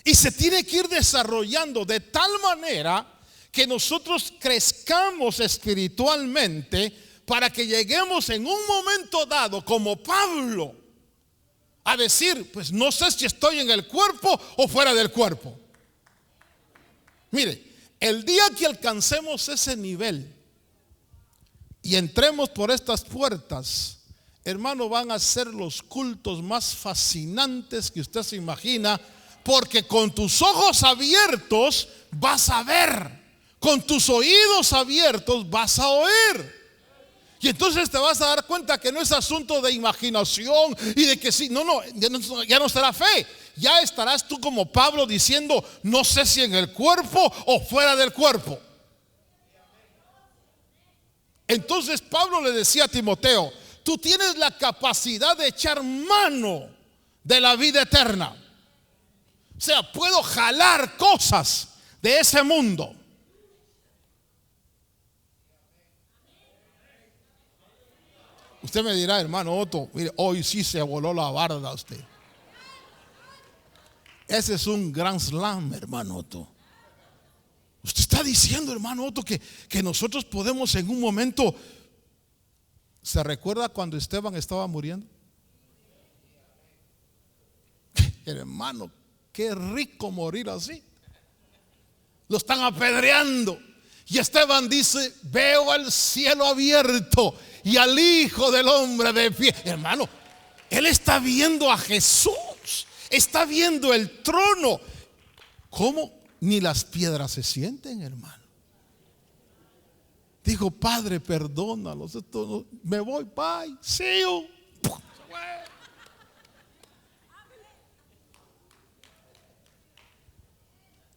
Y se tiene que ir desarrollando de tal manera que nosotros crezcamos espiritualmente para que lleguemos en un momento dado, como Pablo, a decir, pues no sé si estoy en el cuerpo o fuera del cuerpo. Mire, el día que alcancemos ese nivel y entremos por estas puertas, hermano, van a ser los cultos más fascinantes que usted se imagina, porque con tus ojos abiertos vas a ver, con tus oídos abiertos vas a oír. Y entonces te vas a dar cuenta que no es asunto de imaginación y de que sí, ya no será fe. Ya estarás tú como Pablo diciendo, no sé si en el cuerpo o fuera del cuerpo. Entonces Pablo le decía a Timoteo, tú tienes la capacidad de echar mano de la vida eterna. O sea, puedo jalar cosas de ese mundo. Usted me dirá, hermano Otto, mire, hoy sí se voló la barda usted. Ese es un gran slam, hermano Otto. Usted está diciendo, hermano Otto, que nosotros podemos en un momento. ¿Se recuerda cuando Esteban estaba muriendo? Hermano, qué rico morir así. Lo están apedreando. Y Esteban dice, veo al cielo abierto y al Hijo del Hombre de pie. Hermano, él está viendo a Jesús. Está viendo el trono. ¿Cómo? Ni las piedras se sienten, hermano. Dijo, Padre, perdónalos. Me voy, bye. See you.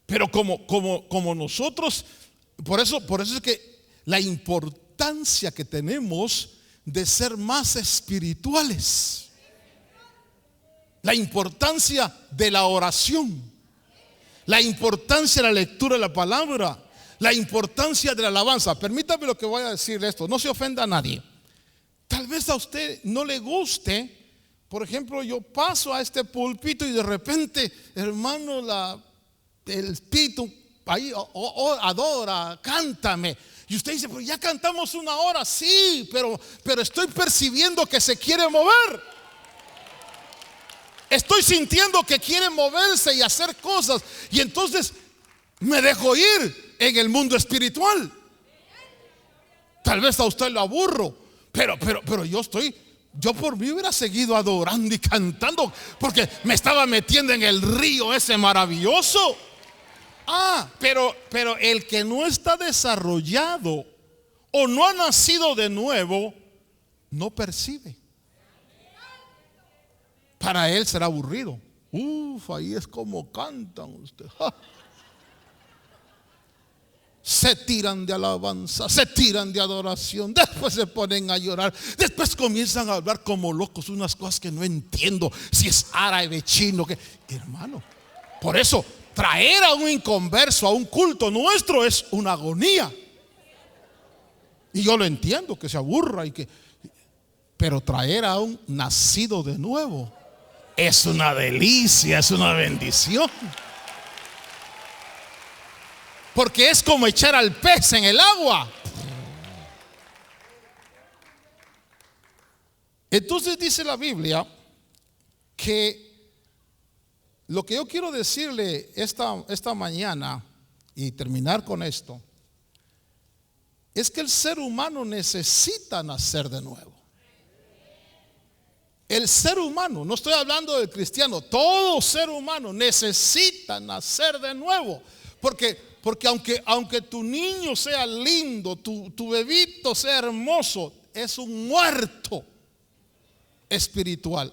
Pero como nosotros, por eso es que la importancia que tenemos de ser más espirituales, la importancia de la oración, la importancia de la lectura de la palabra, la importancia de la alabanza. Permítame lo que voy a decir esto, no se ofenda a nadie. Tal vez a usted no le guste. Por ejemplo, yo paso a este púlpito y de repente, hermano, el espíritu ahí adora, cántame. Y usted dice, pues ya cantamos 1 hora. Sí, pero estoy percibiendo que se quiere mover. Estoy sintiendo que quiere moverse y hacer cosas. Y entonces me dejo ir en el mundo espiritual. Tal vez a usted lo aburro, pero yo por mí hubiera seguido adorando y cantando, porque me estaba metiendo en el río ese maravilloso. Pero el que no está desarrollado o no ha nacido de nuevo, no percibe. Para él será aburrido. Ahí es como cantan ustedes. Se tiran de alabanza, se tiran de adoración, después se ponen a llorar, después comienzan a hablar como locos unas cosas que no entiendo, si es árabe, chino, que hermano. Por eso traer a un inconverso a un culto nuestro es una agonía. Y yo lo entiendo, que se aburra pero traer a un nacido de nuevo es una delicia, es una bendición. Porque es como echar al pez en el agua. Entonces dice la Biblia que lo que yo quiero decirle esta mañana y terminar con esto es que el ser humano necesita nacer de nuevo. El ser humano, no estoy hablando del cristiano, todo ser humano necesita nacer de nuevo. Porque aunque tu niño sea lindo, tu bebito sea hermoso, es un muerto espiritual.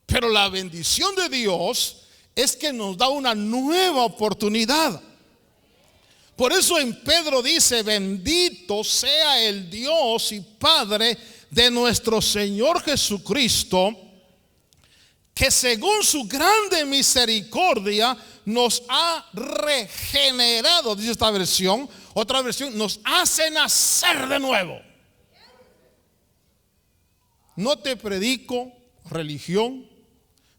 Pero la bendición de Dios es que nos da una nueva oportunidad. Por eso en Pedro dice: bendito sea el Dios y Padre de nuestro Señor Jesucristo, que según su grande misericordia nos ha regenerado, dice esta versión. Otra versión: nos hace nacer de nuevo. No te predico religión,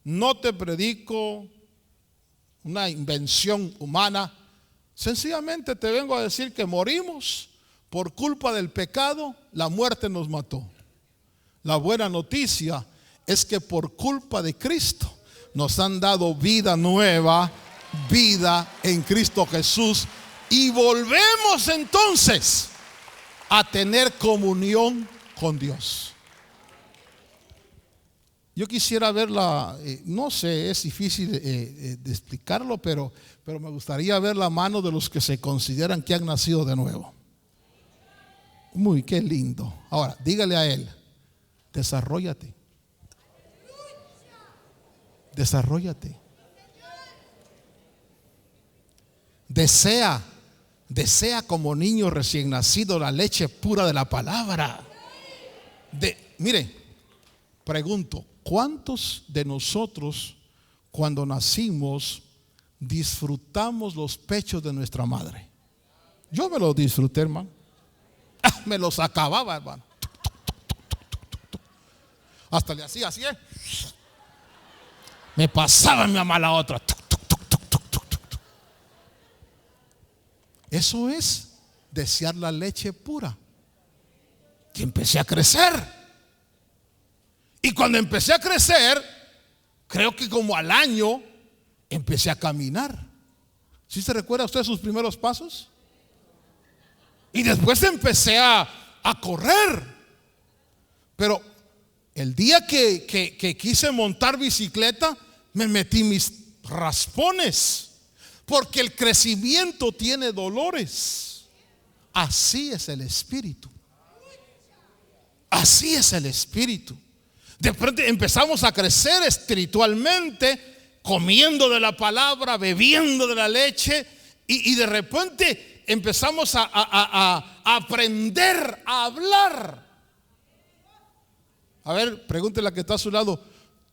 no te predico una invención humana. Sencillamente te vengo a decir que morimos por culpa del pecado, la muerte nos mató. La buena noticia es que por culpa de Cristo nos han dado vida nueva, vida en Cristo Jesús, y volvemos entonces a tener comunión con Dios. Yo quisiera verla, no sé, es difícil de explicarlo, pero me gustaría ver la mano de los que se consideran que han nacido de nuevo. Muy, qué lindo. Ahora, dígale a él: desarróllate. Desarróllate. Desea como niño recién nacido la leche pura de la palabra. Mire, pregunto: ¿cuántos de nosotros cuando nacimos disfrutamos los pechos de nuestra madre? Yo me los disfruté, hermano. Me los acababa, hermano. Hasta le hacía así, me pasaba mi mamá la otra. Eso es desear la leche pura. Que empecé a crecer. Y cuando empecé a crecer, creo que como al año empecé a caminar. ¿Sí se recuerda usted sus primeros pasos? Y después empecé a correr. Pero el día que quise montar bicicleta, me metí mis raspones. Porque el crecimiento tiene dolores. Así es el espíritu. Así es el espíritu. De pronto empezamos a crecer espiritualmente, comiendo de la palabra, bebiendo de la leche, y de repente empezamos a aprender a hablar. A ver, pregúntele a la que está a su lado: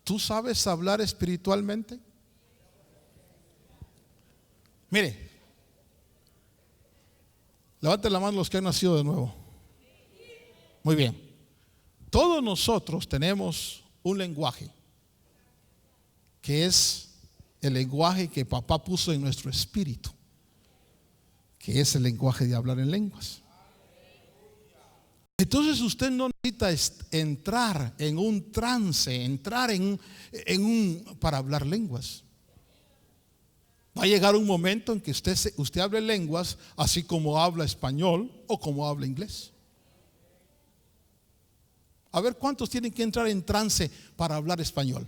¿tú sabes hablar espiritualmente? Mire, levanten la mano los que han nacido de nuevo. Muy bien. Todos nosotros tenemos un lenguaje, que es el lenguaje que papá puso en nuestro espíritu, que es el lenguaje de hablar en lenguas. Entonces usted no necesita entrar en un trance, entrar para hablar lenguas. Va a llegar un momento en que usted hable lenguas así como habla español o como habla inglés. A ver, ¿cuántos tienen que entrar en trance para hablar español?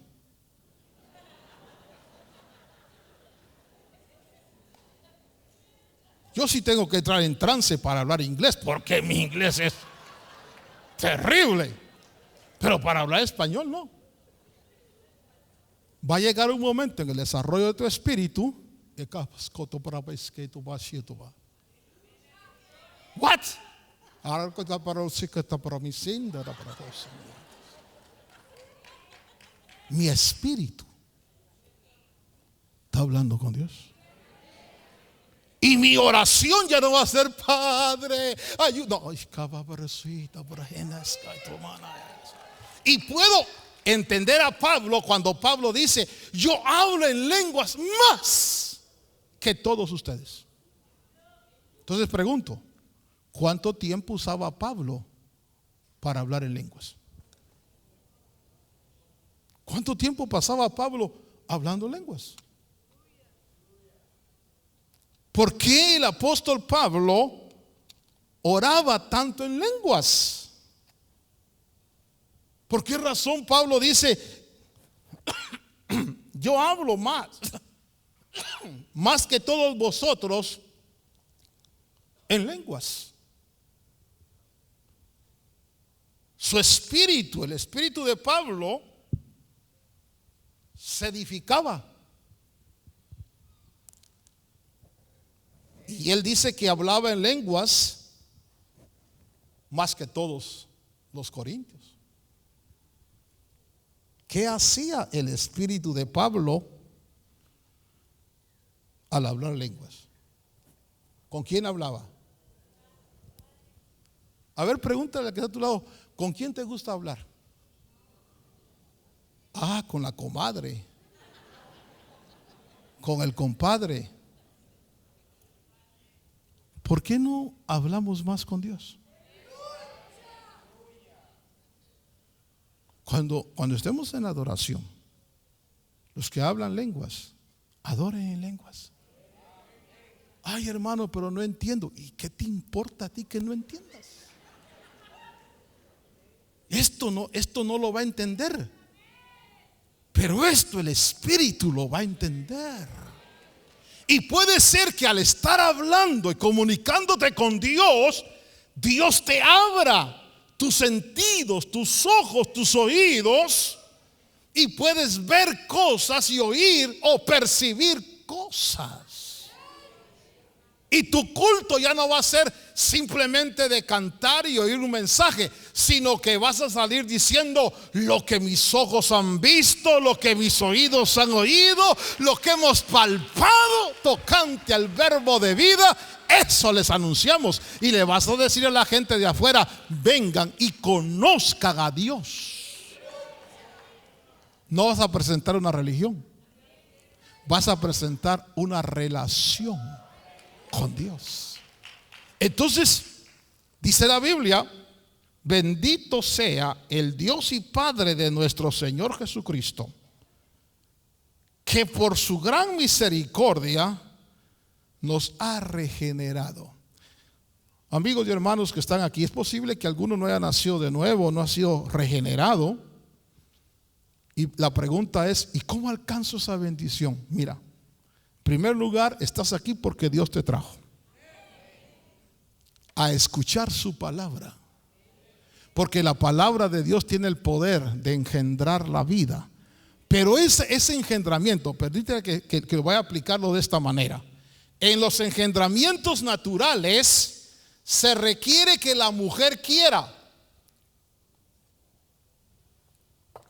Yo sí tengo que entrar en trance para hablar inglés, porque mi inglés es terrible. Pero para hablar español no. Va a llegar un momento en el desarrollo de tu espíritu. What? Mi espíritu ¿Está hablando con Dios? Y mi oración ya no va a ser: Padre, ayuda. Y puedo entender a Pablo cuando Pablo dice: yo hablo en lenguas más que todos ustedes. Entonces pregunto, ¿cuánto tiempo usaba Pablo para hablar en lenguas? ¿Cuánto tiempo pasaba Pablo hablando lenguas? ¿Por qué el apóstol Pablo oraba tanto en lenguas? ¿Por qué razón Pablo dice: yo hablo más que todos vosotros en lenguas? Su espíritu, el espíritu de Pablo, se edificaba. Y él dice que hablaba en lenguas más que todos los corintios. ¿Qué hacía el espíritu de Pablo al hablar lenguas? ¿Con quién hablaba? A ver, pregúntale al que está a tu lado: ¿con quién te gusta hablar? Con la comadre, con el compadre. ¿Por qué no hablamos más con Dios? Cuando estemos en adoración, los que hablan lenguas, adoren en lenguas. Ay, hermano, pero no entiendo. ¿Y qué te importa a ti que no entiendas? Esto no lo va a entender, pero esto el Espíritu lo va a entender. Y puede ser que al estar hablando y comunicándote con Dios, Dios te abra tus sentidos, tus ojos, tus oídos, y puedes ver cosas y oír o percibir cosas. Y tu culto ya no va a ser simplemente de cantar y oír un mensaje, sino que vas a salir diciendo: lo que mis ojos han visto, lo que mis oídos han oído, lo que hemos palpado tocante al verbo de vida, eso les anunciamos. Y le vas a decir a la gente de afuera: vengan y conozcan a Dios. No vas a presentar una religión, vas a presentar una relación con Dios. Entonces dice la Biblia: bendito sea el Dios y Padre de nuestro Señor Jesucristo, que por su gran misericordia nos ha regenerado. Amigos y hermanos que están aquí, es posible que alguno no haya nacido de nuevo, no ha sido regenerado. Y la pregunta es: ¿y cómo alcanzo esa bendición? Mira, en primer lugar, estás aquí porque Dios te trajo a escuchar su palabra, porque la palabra de Dios tiene el poder de engendrar la vida. Pero ese engendramiento, permíteme que voy a aplicarlo de esta manera. En los engendramientos naturales se requiere que la mujer quiera,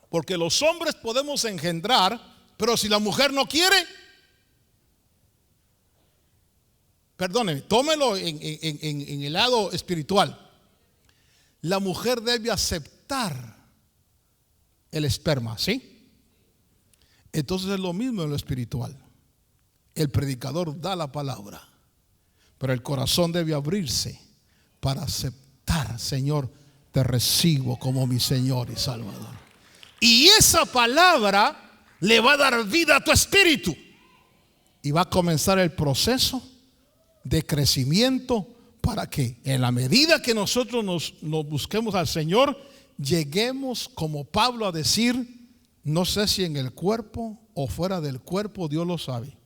porque los hombres podemos engendrar, pero si la mujer no quiere, perdónenme, tómelo en el lado espiritual. La mujer debe aceptar el esperma, ¿sí? Entonces es lo mismo en lo espiritual. El predicador da la palabra, pero el corazón debe abrirse para aceptar: Señor, te recibo como mi Señor y Salvador. Y esa palabra le va a dar vida a tu espíritu, y va a comenzar el proceso de crecimiento, para que en la medida que nosotros nos busquemos al Señor, lleguemos como Pablo a decir: no sé si en el cuerpo o fuera del cuerpo, Dios lo sabe,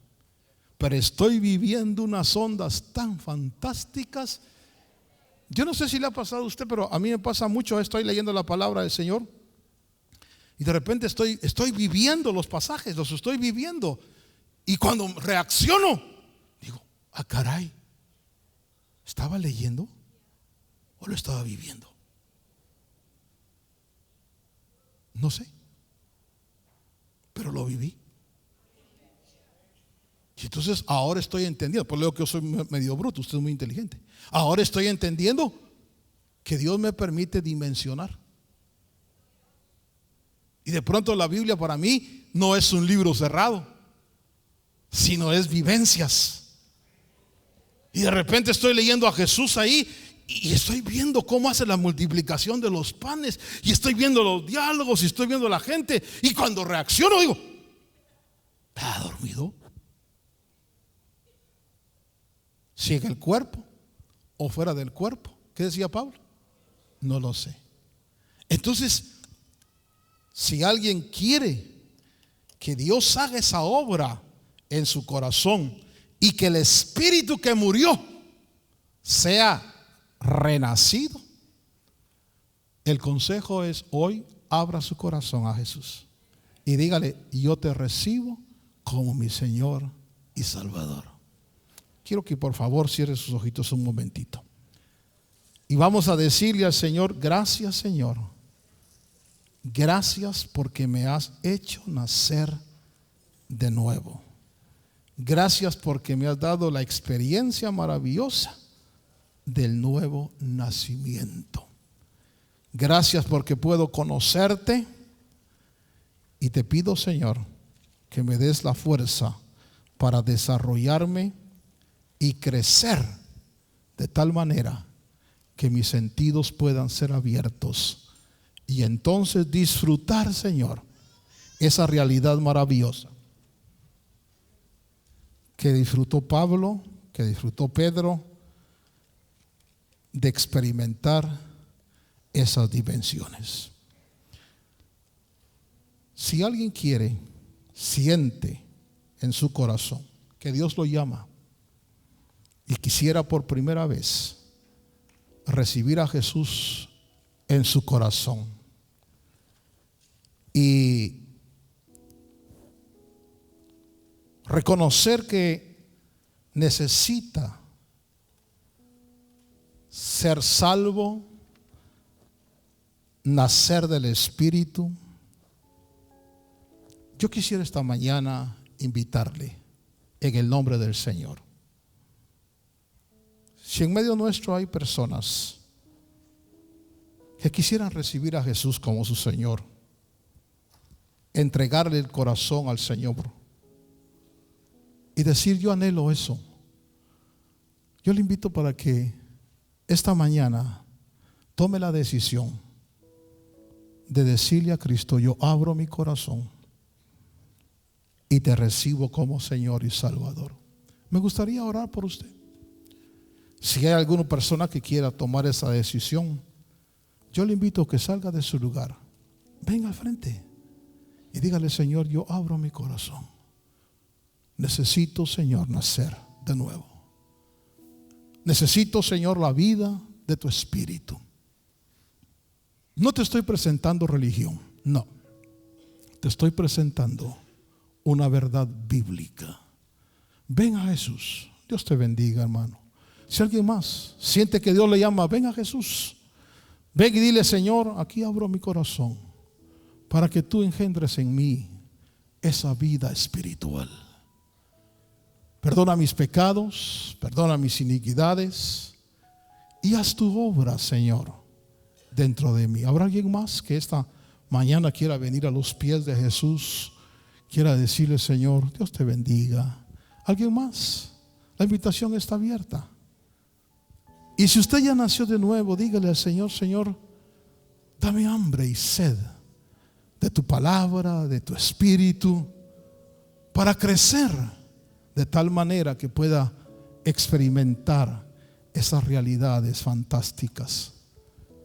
pero estoy viviendo unas ondas tan fantásticas. Yo no sé si le ha pasado a usted, pero a mí me pasa mucho. Estoy leyendo la palabra del Señor y de repente estoy viviendo los pasajes, los estoy viviendo, y cuando reacciono digo: caray, ¿estaba leyendo o lo estaba viviendo? No sé, pero lo viví. Entonces ahora estoy entendiendo. Por lo que yo soy medio bruto, usted es muy inteligente. Ahora estoy entendiendo que Dios me permite dimensionar. Y de pronto la Biblia para mí no es un libro cerrado, sino es vivencias. Y de repente estoy leyendo a Jesús ahí y estoy viendo cómo hace la multiplicación de los panes, y estoy viendo los diálogos, y estoy viendo a la gente, y cuando reacciono digo, ¿está dormido? Si en el cuerpo o fuera del cuerpo. ¿Qué decía Pablo? No lo sé. Entonces, si alguien quiere que Dios haga esa obra en su corazón y que el espíritu que murió sea renacido, el consejo es: hoy abra su corazón a Jesús y dígale: yo te recibo como mi Señor y Salvador. Quiero que por favor cierre sus ojitos un momentito y vamos a decirle al Señor: gracias, Señor, gracias porque me has hecho nacer de nuevo. Gracias porque me has dado la experiencia maravillosa del nuevo nacimiento. Gracias porque puedo conocerte, y te pido, Señor, que me des la fuerza para desarrollarme y crecer de tal manera que mis sentidos puedan ser abiertos y entonces disfrutar, Señor, esa realidad maravillosa que disfrutó Pablo, que disfrutó Pedro, de experimentar esas dimensiones. Si alguien quiere, siente en su corazón que Dios lo llama y quisiera por primera vez recibir a Jesús en su corazón y reconocer que necesita ser salvo, nacer del Espíritu, yo quisiera esta mañana invitarle en el nombre del Señor. Si en medio nuestro hay personas que quisieran recibir a Jesús como su Señor, entregarle el corazón al Señor y decir: yo anhelo eso, yo le invito para que esta mañana tome la decisión de decirle a Cristo: yo abro mi corazón y te recibo como Señor y Salvador. Me gustaría orar por usted. Si hay alguna persona que quiera tomar esa decisión, yo le invito a que salga de su lugar, venga al frente y dígale: Señor, yo abro mi corazón. Necesito, Señor, nacer de nuevo. Necesito, Señor, la vida de tu Espíritu. No te estoy presentando religión, no. Te estoy presentando una verdad bíblica. Ven a Jesús. Dios te bendiga, hermano. Si alguien más siente que Dios le llama, ven a Jesús. Ven y dile: Señor, aquí abro mi corazón para que tú engendres en mí esa vida espiritual. Perdona mis pecados, perdona mis iniquidades y haz tu obra, Señor, dentro de mí. ¿Habrá alguien más que esta mañana quiera venir a los pies de Jesús? Quiera decirle: Señor, Dios te bendiga. ¿Alguien más? La invitación está abierta. Y si usted ya nació de nuevo, dígale al Señor: Señor, dame hambre y sed de tu palabra, de tu Espíritu, para crecer de tal manera que pueda experimentar esas realidades fantásticas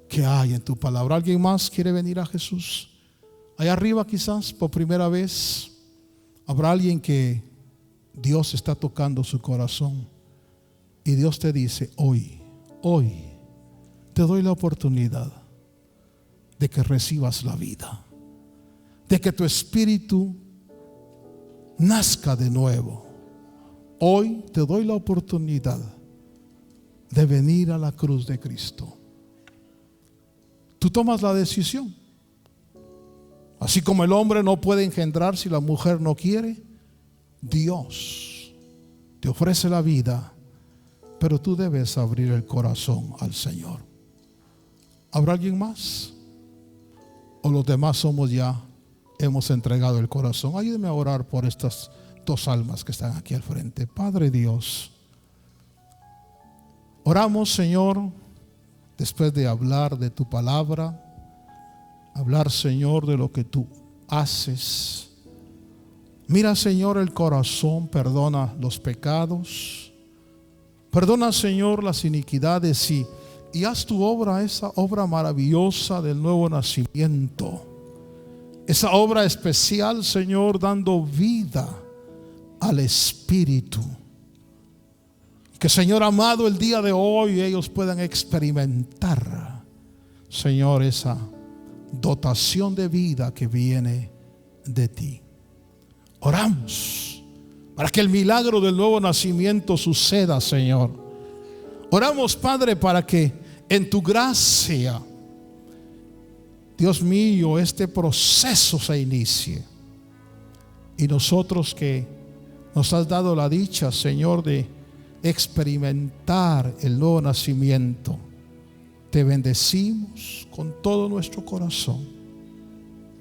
que hay en tu palabra. ¿Alguien más quiere venir a Jesús? Allá arriba, quizás por primera vez, habrá alguien que Dios está tocando su corazón y Dios te dice: hoy te doy la oportunidad de que recibas la vida, de que tu espíritu nazca de nuevo. Hoy te doy la oportunidad de venir a la cruz de Cristo. Tú tomas la decisión. Así como el hombre no puede engendrar si la mujer no quiere, Dios te ofrece la vida, pero tú debes abrir el corazón al Señor. ¿Habrá alguien más? ¿O los demás hemos entregado el corazón? Ayúdeme a orar por estas dos almas que están aquí al frente. Padre Dios, oramos, Señor, después de hablar de tu palabra, hablar, Señor, de lo que tú haces. Mira, Señor, el corazón, perdona los pecados, perdona, Señor, las iniquidades y haz tu obra, esa obra maravillosa del nuevo nacimiento, esa obra especial, Señor, dando vida al Espíritu. Que, Señor amado, el día de hoy ellos puedan experimentar, Señor, esa dotación de vida que viene de ti. Oramos para que el milagro del nuevo nacimiento suceda, Señor. Oramos, Padre, para que en tu gracia, Dios mío, este proceso se inicie. Y nosotros que nos has dado la dicha, Señor, de experimentar el nuevo nacimiento, te bendecimos con todo nuestro corazón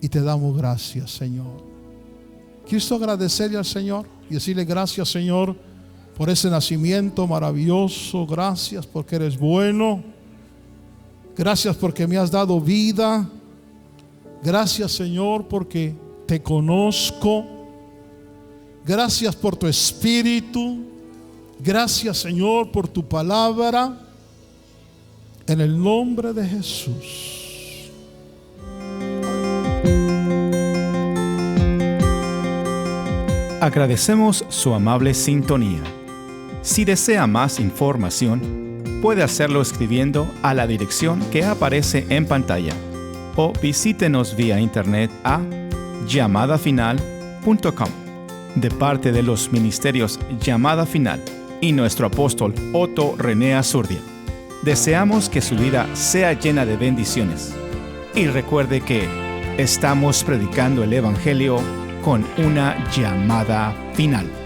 y te damos gracias, Señor. Quiero agradecerle al Señor y decirle gracias, Señor, por ese nacimiento maravilloso. Gracias porque eres bueno. Gracias porque me has dado vida. Gracias, Señor, porque te conozco. Gracias por tu Espíritu. Gracias, Señor, por tu palabra. En el nombre de Jesús. Agradecemos su amable sintonía. Si desea más información, puede hacerlo escribiendo a la dirección que aparece en pantalla o visítenos vía internet a llamadafinal.com. De parte de los ministerios Llamada Final y nuestro apóstol Otto René Azurdia, deseamos que su vida sea llena de bendiciones. Y recuerde que estamos predicando el Evangelio con una llamada final.